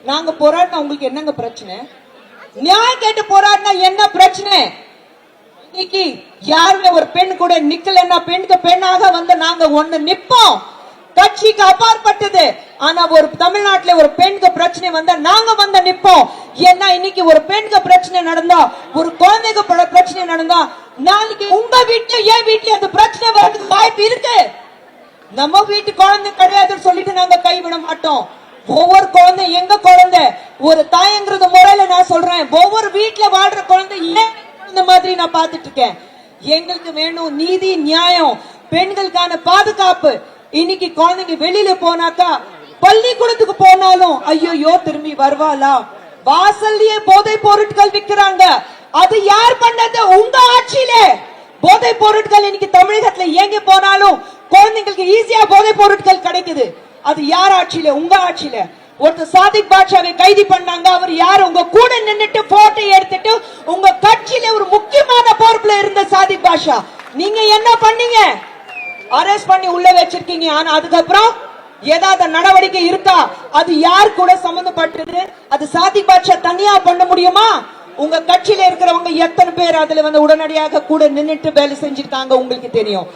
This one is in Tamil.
நாங்க போராடினா உங்களுக்கு என்னங்க பிரச்சனை? நியாயம் கேட்டு போராடினா என்ன பிரச்சனை? இன்னைக்கு யாருமே ஒரு பெண் கூட நிக்கலன்னா பெண்ணுக்கு பெண்ணாக வந்து நாங்க ஒண்ணு நிப்போம். கட்சிக்கு அப்பாற்பட்டது. ஆனா ஒரு தமிழ்நாட்டுல ஒரு பெண்ணுக்கு பிரச்சனை வந்தா நாங்க வந்து நிப்போம். ஏன்னா இன்னைக்கு ஒரு பெண்ணுக்கு பிரச்சனை நடந்தா, ஒரு குழந்தைக்கு பிரச்சனை நடந்தா, நாளைக்கு உங்க வீட்டுல என் வீட்டுல அந்த பிரச்சனை வரதுக்கு வாய்ப்பு இருக்கு. நம்ம வீட்டு குழந்தை கிடையாதுன்னு சொல்லிட்டு நாங்க கைவிட மாட்டோம். ஒவ்வொரு குழந்தை எங்க குழந்தை, ஒரு தாயங்கிறது முறையில நான் சொல்றேன். ஒவ்வொரு வீட்டுல வாழ்ற குழந்தை இந்த மாதிரி நான் பாத்துட்டு இருக்கேன். எங்களுக்கு வேணும் நீதி, நியாயம், பெண்களுக்கான பாதுகாப்பு. இன்னைக்கு குழந்தைங்க வெளியில போனாக்கா, பள்ளிக்கூடத்துக்கு போனாலும் ஐயோ திரும்பி வருவாளா, வாசல்லயே போதை பொருட்கள் விற்கிறாங்க. அது யார் பண்ணது? உங்க ஆட்சியில போதை பொருட்கள் இன்னைக்கு தமிழகத்துல எங்க போனாலும் குழந்தைங்களுக்கு ஈஸியா போதை பொருட்கள் கிடைக்குது. அது யார் ஆட்சியில? உங்க ஆட்சியில. ஒருத்தர் சாதிக் பாட்சாவை கைது பண்ணாங்க. அவர் யாரு? உங்க கூட நின்னுட்டு போட்டோ எடுத்துட்டு உங்க கட்சியில ஒரு முக்கியமான பொறுப்புல இருந்த சாதிக் பாட்சா. நீங்க என்ன பண்ணீங்க? அரெஸ்ட் பண்ணி உள்ள வச்சிருக்கீங்க. ஆனா அதுக்கப்புறம் ஏதாவது நடவடிக்கை இருக்கா? அது யார் கூட சம்பந்தப்பட்டது? அது சாதிக் பாட்சா தனியா பண்ண முடியுமா? உங்க கட்சியில இருக்கிறவங்க எத்தனை பேர் அதுல வந்து உடனடியாக கூட நின்னுட்டு வேலை செஞ்சிருக்காங்க உங்களுக்கு தெரியும்.